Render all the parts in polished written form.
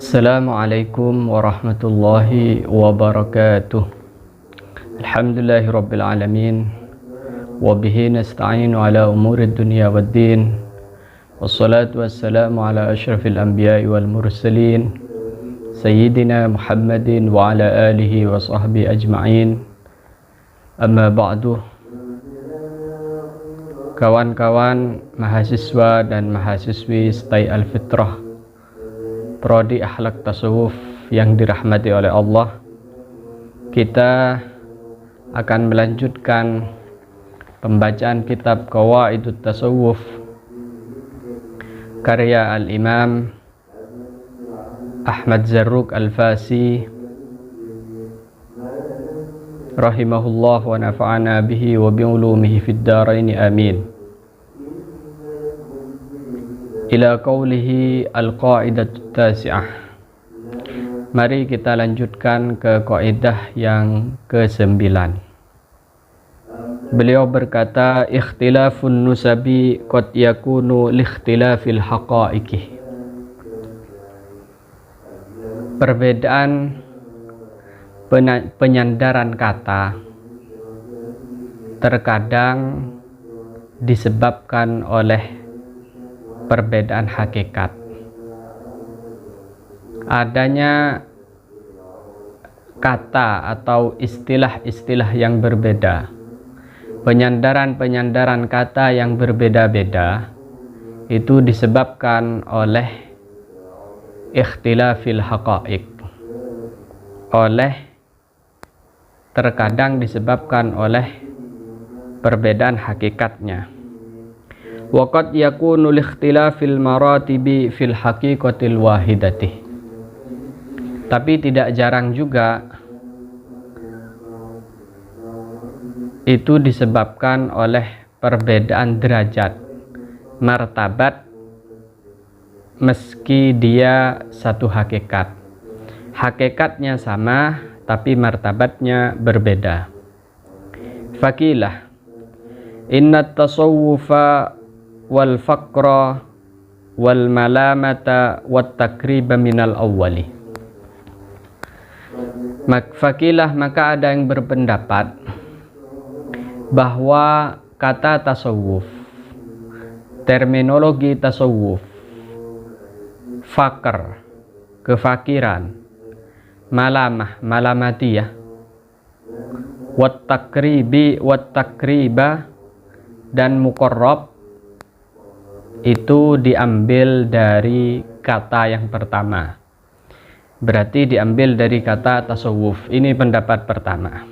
Assalamualaikum warahmatullahi wabarakatuh. Alhamdulillahirabbil alamin wa bihi nasta'inu ala umurid dunya waddin. Wassalatu wassalamu ala asyrafil anbiya'i wal mursalin sayyidina Muhammadin wa ala alihi wa sahbihi ajma'in. Amma ba'du. Kawan-kawan mahasiswa dan mahasiswi STAI Al-Fitrah Prodi Akhlak Tasawuf yang dirahmati oleh Allah, kita akan melanjutkan pembacaan kitab Qawaidut Tasawuf karya Al-Imam Ahmad Zarruq Al-Fasi rahimahullah wa nafa'ana bihi wa bi'ulumihi fid dharaini amin. Ila qawlihi al-qa'idatut tasi'ah. Mari kita lanjutkan ke kaidah yang ke-9. Beliau berkata, ikhtilafun nusabi qad yakunu liikhtilafil haqa'iqi. Perbedaan penyandaran kata terkadang disebabkan oleh perbedaan hakikat. Adanya kata atau istilah-istilah yang berbeda, penyandaran-penyandaran kata yang berbeda-beda, itu disebabkan oleh ikhtilafil haqa'iq, terkadang disebabkan oleh perbedaan hakikatnya. Waqad yakunu liikhtilafil maratibi fil haqiqatil wahidati. Tapi tidak jarang juga itu disebabkan oleh perbedaan derajat, martabat, meski dia satu hakikat. Hakikatnya sama, tapi martabatnya berbeda. Fakilah inna tasawwufa wal faqra wal malamata wat takriba minal awwali. Fakilah, maka ada yang berpendapat bahwa kata tasawuf, terminologi tasawuf, fakr, kefakiran, malamah, malamatiyah, wat takriba dan muqarrab, itu diambil dari kata yang pertama. Berarti diambil dari kata tasawuf. Ini pendapat pertama.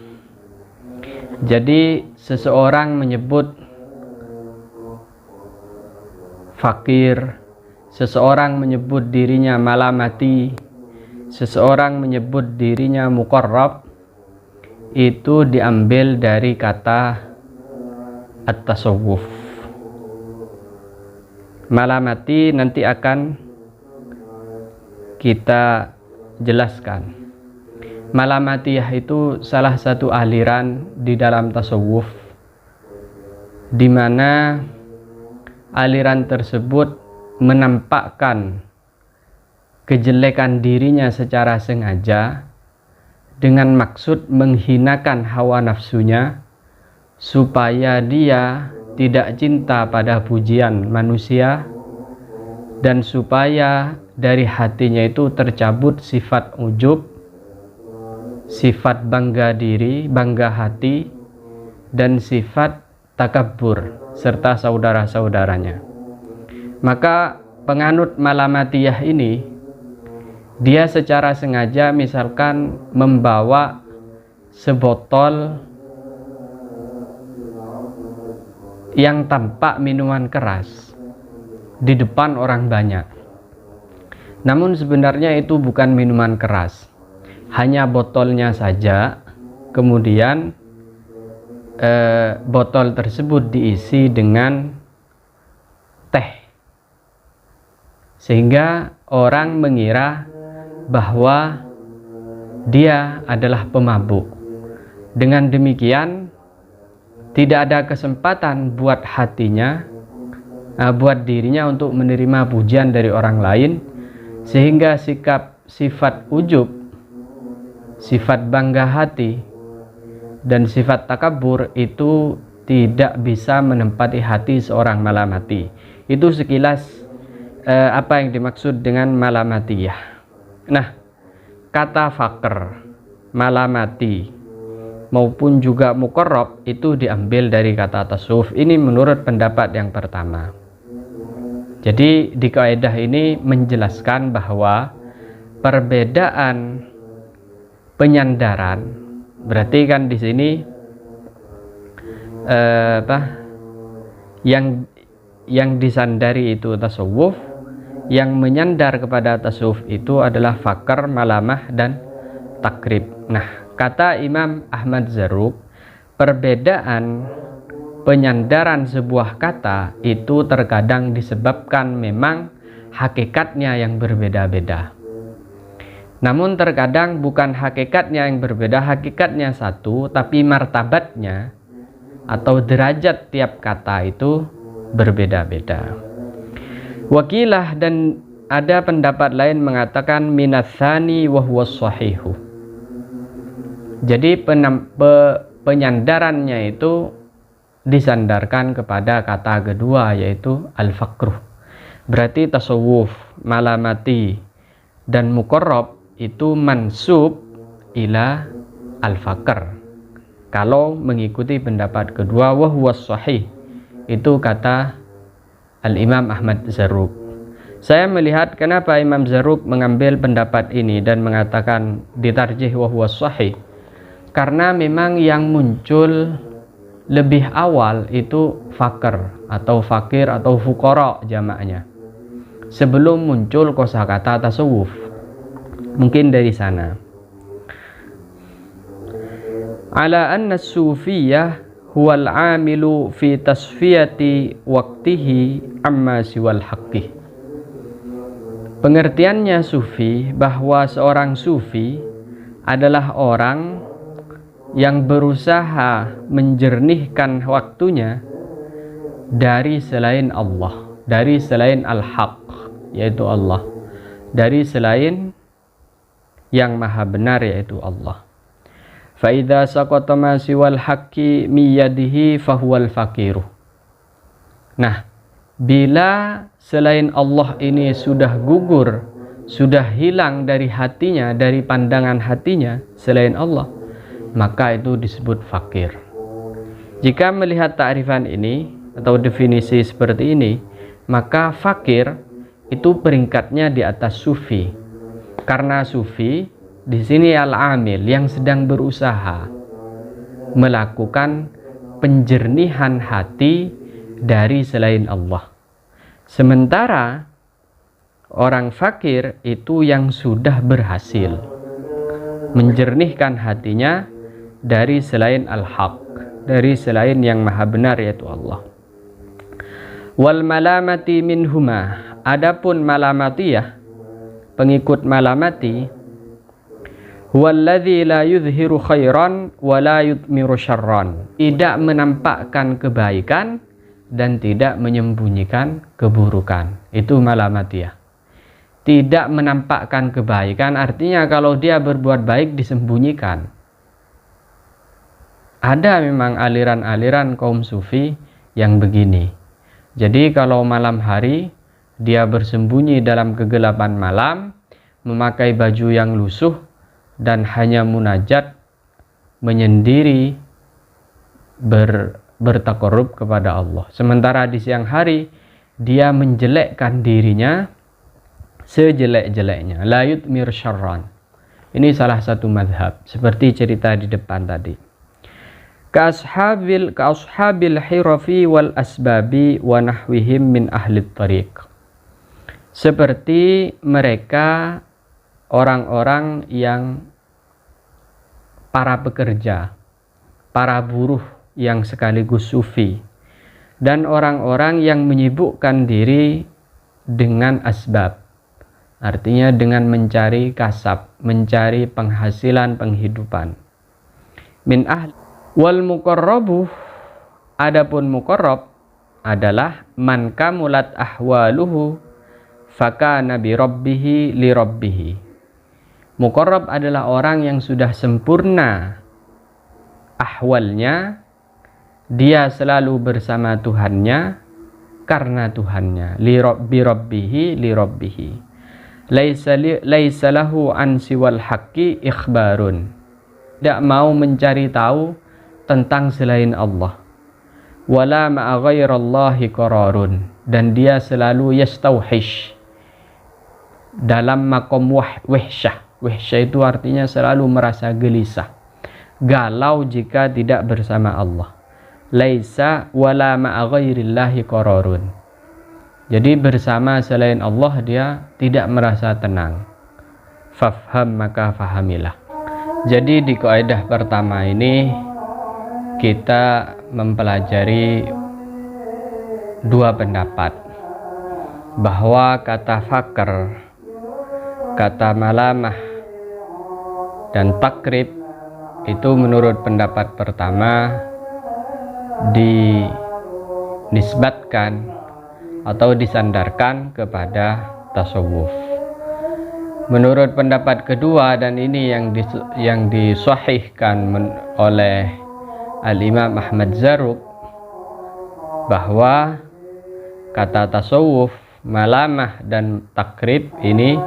Jadi seseorang menyebut fakir, seseorang menyebut dirinya malamati, seseorang menyebut dirinya muqarrab, itu diambil dari kata at-tasawuf. Malamati nanti akan kita jelaskan. Malamatiyah itu salah satu aliran di dalam tasawuf, di mana aliran tersebut menampakkan kejelekan dirinya secara sengaja dengan maksud menghinakan hawa nafsunya supaya dia tidak cinta pada pujian manusia, dan supaya dari hatinya itu tercabut sifat ujub, sifat bangga diri, bangga hati, dan sifat takabbur serta saudara-saudaranya. Maka penganut malamatiyah ini, dia secara sengaja misalkan membawa sebotol yang tampak minuman keras di depan orang banyak. Namun sebenarnya itu bukan minuman keras, hanya botolnya saja. Kemudian botol tersebut diisi dengan teh, sehingga orang mengira bahwa dia adalah pemabuk. Dengan demikian tidak ada kesempatan buat hatinya, buat dirinya untuk menerima pujian dari orang lain, sehingga sikap sifat ujub, sifat bangga hati, dan sifat takabur itu tidak bisa menempati hati seorang malamati. Itu sekilas apa yang dimaksud dengan malamatiyah. Nah, kata faqr, malamati maupun juga muqarrab itu diambil dari kata tasawuf. Ini menurut pendapat yang pertama. Jadi di kaidah ini menjelaskan bahwa perbedaan penyandaran, berarti kan di sini yang disandari itu tasawuf, yang menyandar kepada tasawuf itu adalah faqr, malamah, dan takrib. Nah, kata Imam Ahmad Zarruq, perbedaan penyandaran sebuah kata itu terkadang disebabkan memang hakikatnya yang berbeda-beda. Namun terkadang bukan hakikatnya yang berbeda, hakikatnya satu, tapi martabatnya atau derajat tiap kata itu berbeda-beda. Wakilah, dan ada pendapat lain mengatakan minatsani wa huwa shahihu. Jadi penyandarannya itu disandarkan kepada kata kedua, yaitu al-faqruh. Berarti tasawuf, malamati, dan muqarrab itu mansub ila al-faqr. Kalau mengikuti pendapat kedua, wa huwa shahih, itu kata al-Imam Ahmad Zarruq. Saya melihat kenapa Imam Zarruq mengambil pendapat ini dan mengatakan ditarjih wa huwa shahih, karena memang yang muncul lebih awal itu fakir atau fakir atau fuqara jamaknya, sebelum muncul kosakata tasawuf. Mungkin dari sana. Ala anna sufiyah huwal amilu fi tasfiyati waqtihi amma siwal haqqih. Pengertiannya sufi, bahwa seorang sufi adalah orang yang berusaha menjernihkan waktunya dari selain Allah, dari selain al-haq, yaitu Allah, dari selain yang maha benar, yaitu Allah. Fa idza saqata ma siwal haqqi miyadihi fahuwal faqiru. Nah, bila selain Allah ini sudah gugur, sudah hilang dari hatinya, dari pandangan hatinya selain Allah, maka itu disebut fakir. Jika melihat ta'rifan ini atau definisi seperti ini, maka fakir itu peringkatnya di atas sufi. Karena sufi di sini al-amil, yang sedang berusaha melakukan penjernihan hati dari selain Allah. Sementara orang fakir itu yang sudah berhasil menjernihkan hatinya dari selain al-haq, dari selain yang maha benar, yaitu Allah. Wal malamati minhuma, adapun malamatiyah, pengikut malamati, huwallazi la yuzhiru khairan wa la yudmiru syarran, tidak menampakkan kebaikan dan tidak menyembunyikan keburukan. Itu malamatiyah. Tidak menampakkan kebaikan artinya kalau dia berbuat baik disembunyikan. Ada memang aliran-aliran kaum sufi yang begini. Jadi kalau malam hari dia bersembunyi dalam kegelapan malam, memakai baju yang lusuh dan hanya munajat, menyendiri, bertakarrub kepada Allah. Sementara di siang hari dia menjelekkan dirinya sejelek-jeleknya. La yudmir syarran. Ini salah satu mazhab, seperti cerita di depan tadi. Ka'ashabil hirafi wal asbabi wa nahwihim min ahli tariq. Seperti mereka orang-orang yang para pekerja, para buruh yang sekaligus sufi, dan orang-orang yang menyibukkan diri dengan asbab, artinya dengan mencari kasab, mencari penghasilan penghidupan. Min ahli wal muqarrabuh, adapun muqarrab adalah man kamulat ahwaluhu fakana bi rabbihi li rabbihi. Muqarrab adalah orang yang sudah sempurna ahwalnya, dia selalu bersama Tuhannya karena Tuhannya. Li rabbihi li rabbihi. Laisa lahu an siwal haqqi ikhbarun. Tidak mau mencari tahu tentang selain Allah. Wala ma'a ghairallahi qararun. Dan dia selalu yastauhish dalam makom wahsyah. Wahsyah itu artinya selalu merasa gelisah, galau jika tidak bersama Allah. Laisa wala ma'a ghairillahi qararun. Jadi bersama selain Allah dia tidak merasa tenang. Fafham maka fahamilah. Jadi di kaidah pertama ini kita mempelajari dua pendapat, bahwa kata fakr, kata malamah, dan takrib itu menurut pendapat pertama dinisbatkan atau disandarkan kepada tasawuf. Menurut pendapat kedua, dan ini yang disahihkan oleh Al-Imam Ahmad Zarruq, bahwa kata tasawuf, malamah, dan takrib ini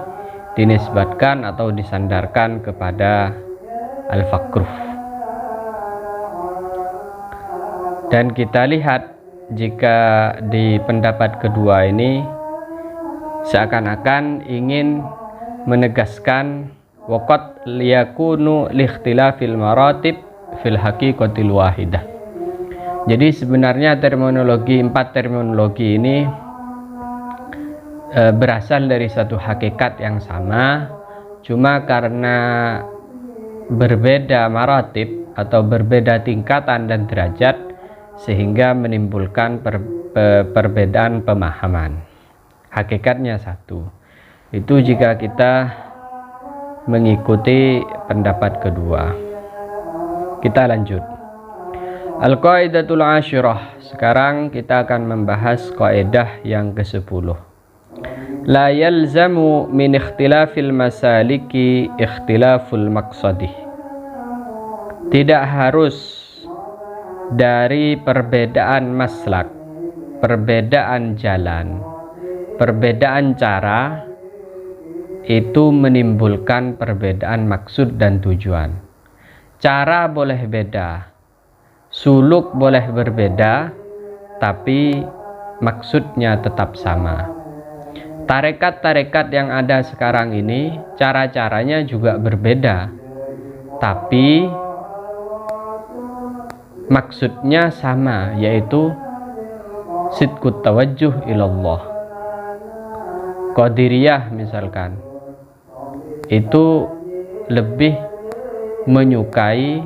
dinisbatkan atau disandarkan kepada al-fakruh. Dan kita lihat jika di pendapat kedua ini seakan-akan ingin menegaskan waqad liyakunu liikhtilafil maratib fil haqiqatil wahidah. Jadi sebenarnya empat terminologi ini berasal dari satu hakikat yang sama, cuma karena berbeda maratib atau berbeda tingkatan dan derajat sehingga menimbulkan perbedaan pemahaman. Hakikatnya satu. Itu jika kita mengikuti pendapat kedua. Kita lanjut. Al-Qaidatul Ashirah. Sekarang kita akan membahas kaidah yang ke-10. La yalzamu min ikhtilafil masaliki ikhtilaful maqsadih. Tidak harus dari perbedaan maslak, perbedaan jalan, perbedaan cara itu menimbulkan perbedaan maksud dan tujuan. Cara boleh beda, suluk boleh berbeda, tapi maksudnya tetap sama. Tarekat-tarekat yang ada sekarang ini cara-caranya juga berbeda, tapi maksudnya sama, yaitu sidqut tawajjuh ilallah. Qadiriyah misalkan itu lebih menyukai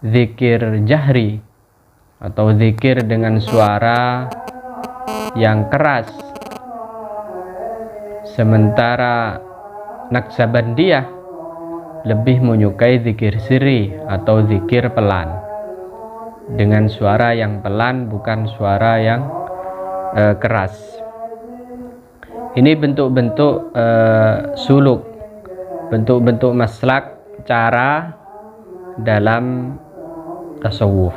zikir jahri atau zikir dengan suara yang keras, sementara Naqsabandiyah lebih menyukai zikir sirri atau zikir pelan dengan suara yang pelan, bukan suara yang keras. Ini bentuk-bentuk suluk, bentuk-bentuk maslak, cara dalam tasawuf.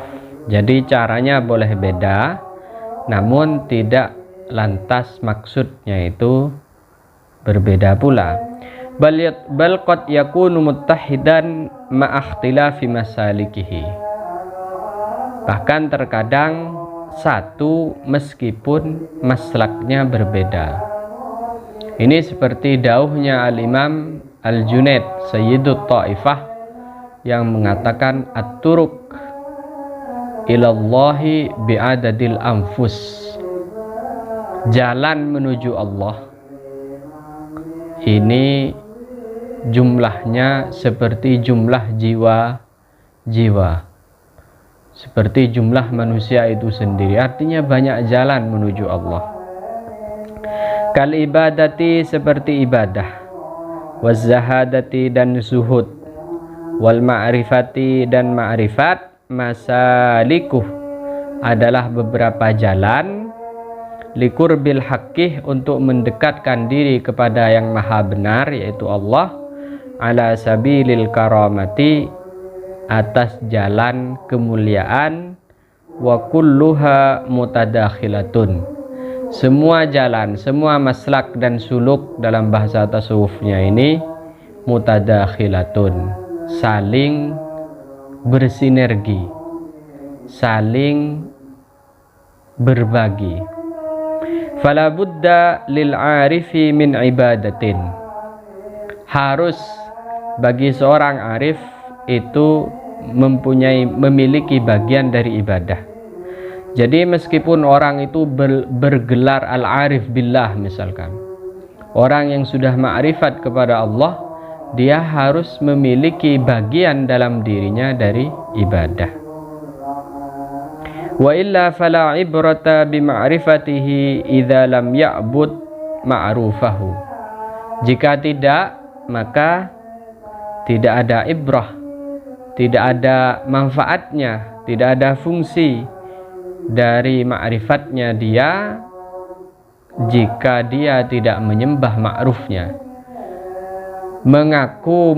Jadi caranya boleh beda, namun tidak lantas maksudnya itu berbeda pula. Bal qad yakunu muttahidan ma ikhtilafi masalikihi. Bahkan terkadang satu meskipun maslaknya berbeda. Ini seperti dauhnya Al-Imam Al-Junaid Sayyidut Ta'ifah yang mengatakan at-turuq ilallahi bi'adadil anfus. Jalan menuju Allah ini jumlahnya seperti jumlah jiwa-jiwa, seperti jumlah manusia itu sendiri. Artinya banyak jalan menuju Allah. Kal ibadati seperti ibadah, waz zahadati dan zuhud, wal ma'rifati dan ma'rifat, masalikuh adalah beberapa jalan, likurbil haqqih untuk mendekatkan diri kepada yang maha benar yaitu Allah, ala sabilil karamati, atas jalan kemuliaan, wa kulluha mutadakhilatun, semua jalan, semua maslak dan suluk dalam bahasa tasawufnya ini mutadakhilatun, saling bersinergi, saling berbagi. Fala budda lil arifi min ibadatin, harus bagi seorang arif itu memiliki bagian dari ibadah. Jadi meskipun orang itu bergelar al-arif billah, misalkan orang yang sudah ma'rifat kepada Allah, dia harus memiliki bagian dalam dirinya dari ibadah. Wa illa fala ibrata bima'rifatihi idza lam ya'bud ma'rufahu, jika tidak, maka tidak ada ibrah, tidak ada manfaatnya, tidak ada fungsi dari ma'rifatnya dia jika dia tidak menyembah ma'rufnya. Mengaku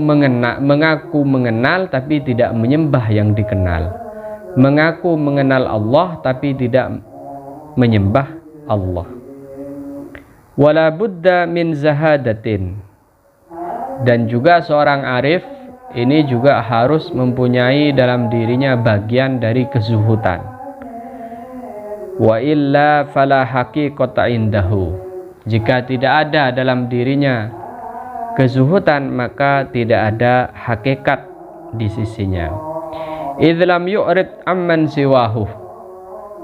mengenal tapi tidak menyembah yang dikenal. Mengaku mengenal Allah tapi tidak menyembah Allah. Wala budda min zahadatin, dan juga seorang arif ini juga harus mempunyai dalam dirinya bagian dari kezuhudan. Wa illa fala haqiqata indahu, jika tidak ada dalam dirinya kezuhudan, maka tidak ada hakikat di sisinya. Idz lam yu'rid amman siwahu,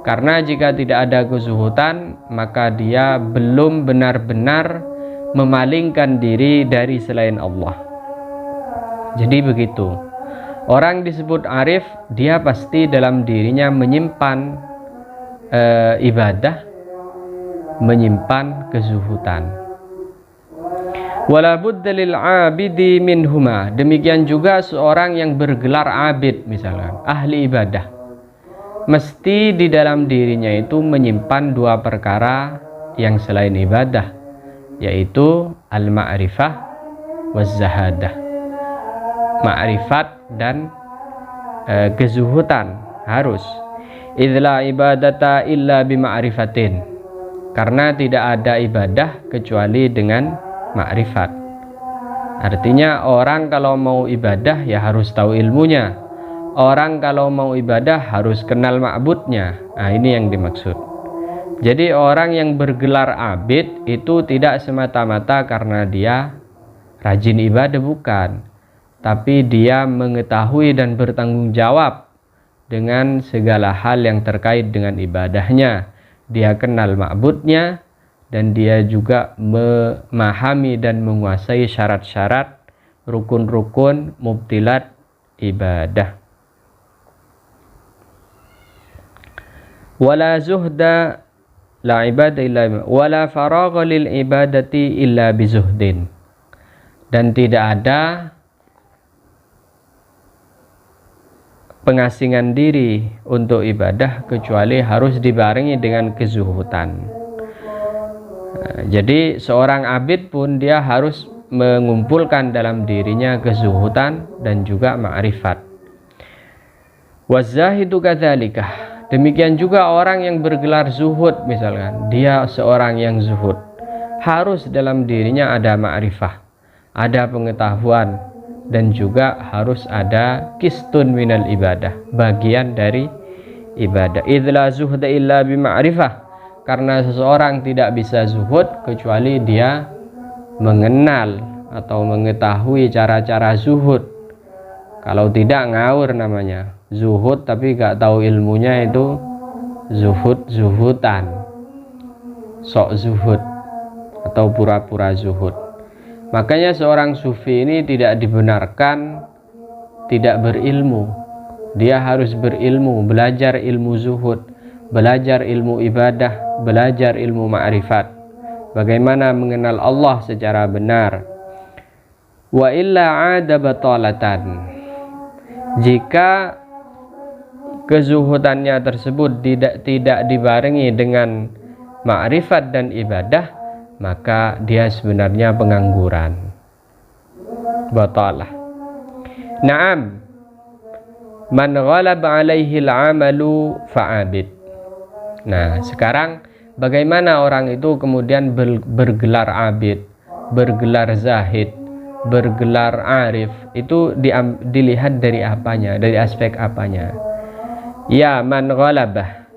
karena jika tidak ada kezuhudan, maka dia belum benar-benar memalingkan diri dari selain Allah. Jadi begitu, orang disebut arif, dia pasti dalam dirinya menyimpan ibadah, menyimpan kezuhudan. Wala budda lil abidi minhuma, demikian juga seorang yang bergelar abid, misalnya ahli ibadah, mesti di dalam dirinya itu menyimpan dua perkara yang selain ibadah, yaitu al-ma'rifah waz-zahadah, ma'rifat dan kezuhudan harus. Idla ibadata illa bima'rifatin, karena tidak ada ibadah kecuali dengan ma'rifat. Artinya orang kalau mau ibadah ya harus tahu ilmunya. Orang kalau mau ibadah harus kenal ma'budnya. Nah, ini yang dimaksud. Jadi orang yang bergelar abid itu tidak semata-mata karena dia rajin ibadah, bukan, tapi dia mengetahui dan bertanggung jawab dengan segala hal yang terkait dengan ibadahnya. Dia kenal ma'budnya, dan dia juga memahami dan menguasai syarat-syarat, rukun-rukun, mubtilat ibadah. Wala zuhda la ibadah illa wala faragha lil ibadati illa bizuhdin, dan tidak ada pengasingan diri untuk ibadah kecuali harus dibarengi dengan kezuhudan. Jadi seorang abid pun dia harus mengumpulkan dalam dirinya kezuhudan dan juga ma'rifat. Wazahidu kadzalika, demikian juga orang yang bergelar zuhud, misalkan dia seorang yang zuhud, harus dalam dirinya ada ma'rifah, ada pengetahuan, dan juga harus ada kistun minal ibadah, bagian dari ibadah. Idla zuhda illa bima'rifah, karena seseorang tidak bisa zuhud kecuali dia mengenal atau mengetahui cara-cara zuhud. Kalau tidak, ngawur namanya. Zuhud tapi gak tahu ilmunya, itu zuhudan, sok zuhud atau pura-pura zuhud. Makanya seorang sufi ini tidak dibenarkan tidak berilmu. Dia harus berilmu, belajar ilmu zuhud, belajar ilmu ibadah, belajar ilmu ma'rifat, bagaimana mengenal Allah secara benar. Wa illa 'ada batalatan, jika kezuhudannya tersebut tidak dibarengi dengan ma'rifat dan ibadah, maka dia sebenarnya pengangguran. batalah. Naam, man ghalaba alaihi al-amalu fa'abid. Nah, sekarang bagaimana orang itu kemudian bergelar abid, bergelar zahid, bergelar arif? Itu dilihat dari apanya, dari aspek apanya. Ya man ghalabah,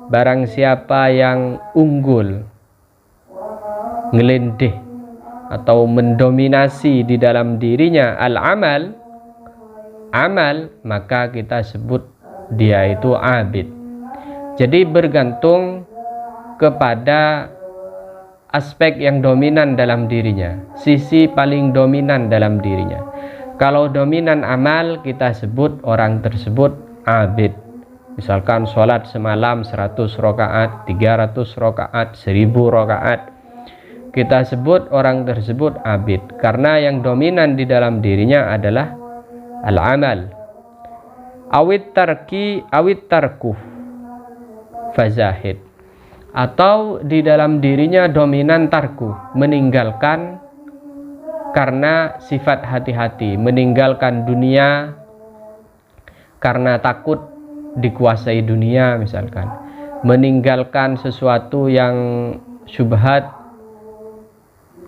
barang siapa yang unggul, ngelindih atau mendominasi di dalam dirinya al-amal, amal, maka kita sebut dia itu abid. Jadi bergantung kepada aspek yang dominan dalam dirinya, sisi paling dominan dalam dirinya. Kalau dominan amal, kita sebut orang tersebut abid. Misalkan sholat semalam 100 rakaat, 300 rakaat, 1000 rakaat, kita sebut orang tersebut abid, karena yang dominan di dalam dirinya adalah al-amal. Awit tarku fazahid, atau di dalam dirinya dominan tarku, meninggalkan karena sifat hati-hati, meninggalkan dunia karena takut dikuasai dunia, misalkan meninggalkan sesuatu yang syubhat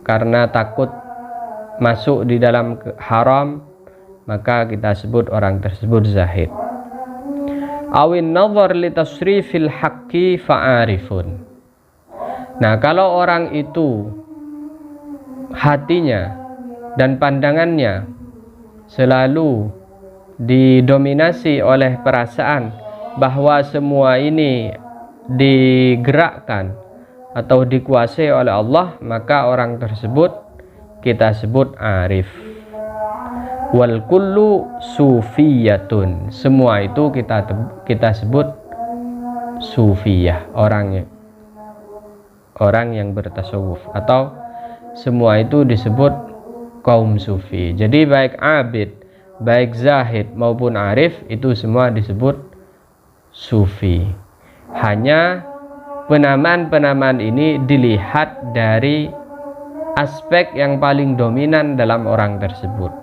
karena takut masuk di dalam haram, maka kita sebut orang tersebut zahid. Awin nazar li tasrifil haqqi fa'arifun. Nah, kalau orang itu hatinya dan pandangannya selalu didominasi oleh perasaan bahwa semua ini digerakkan atau dikuasai oleh Allah, maka orang tersebut kita sebut arif. Wal kullu sufiyatun, semua itu kita sebut sufiyah, orang yang bertasawuf, atau semua itu disebut kaum sufi. Jadi baik abid, baik zahid maupun arif, itu semua disebut sufi. Hanya penamaan-penamaan ini dilihat dari aspek yang paling dominan dalam orang tersebut.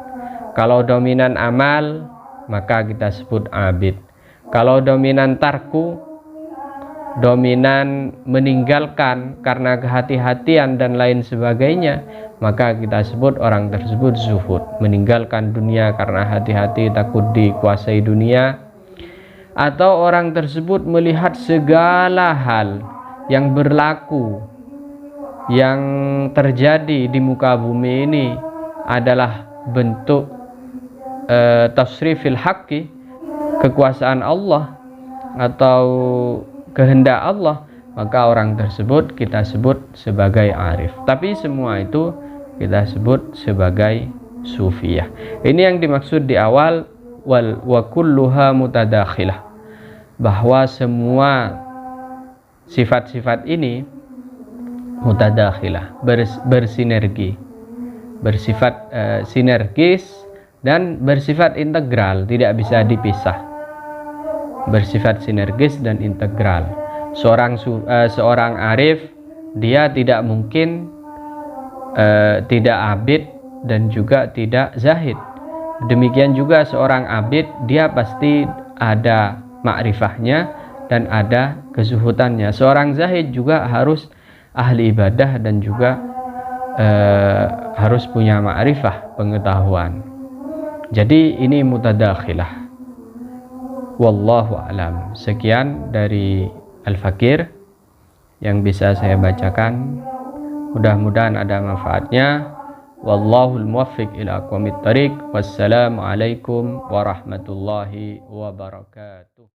Kalau dominan amal, maka kita sebut abid. Kalau dominan tarku, dominan meninggalkan karena kehati-hatian dan lain sebagainya, maka kita sebut orang tersebut zuhud, meninggalkan dunia karena hati-hati takut dikuasai dunia. Atau orang tersebut melihat segala hal yang berlaku, yang terjadi di muka bumi ini adalah bentuk tasrifil haqqi, kekuasaan Allah atau kehendak Allah, maka orang tersebut kita sebut sebagai arif. Tapi semua itu kita sebut sebagai sufiyah. Ini yang dimaksud di awal wa kulluha mutadakhilah, bahwa semua sifat-sifat ini mutadakhilah, bersinergi, bersifat sinergis dan bersifat integral, tidak bisa dipisah. Bersifat sinergis dan integral. Seorang arif, dia tidak mungkin tidak abid dan juga tidak zahid. Demikian juga seorang abid, dia pasti ada ma'rifahnya dan ada kezuhudannya. Seorang zahid juga harus ahli ibadah dan juga harus punya ma'rifah, pengetahuan. Jadi ini mutadakhilah. Wallahu alam. Sekian dari Al-Fakir yang bisa saya bacakan. Mudah-mudahan ada manfaatnya. Wallahul muwaffiq ila aqwamit thariq. Wassalamualaikum warahmatullahi wabarakatuh.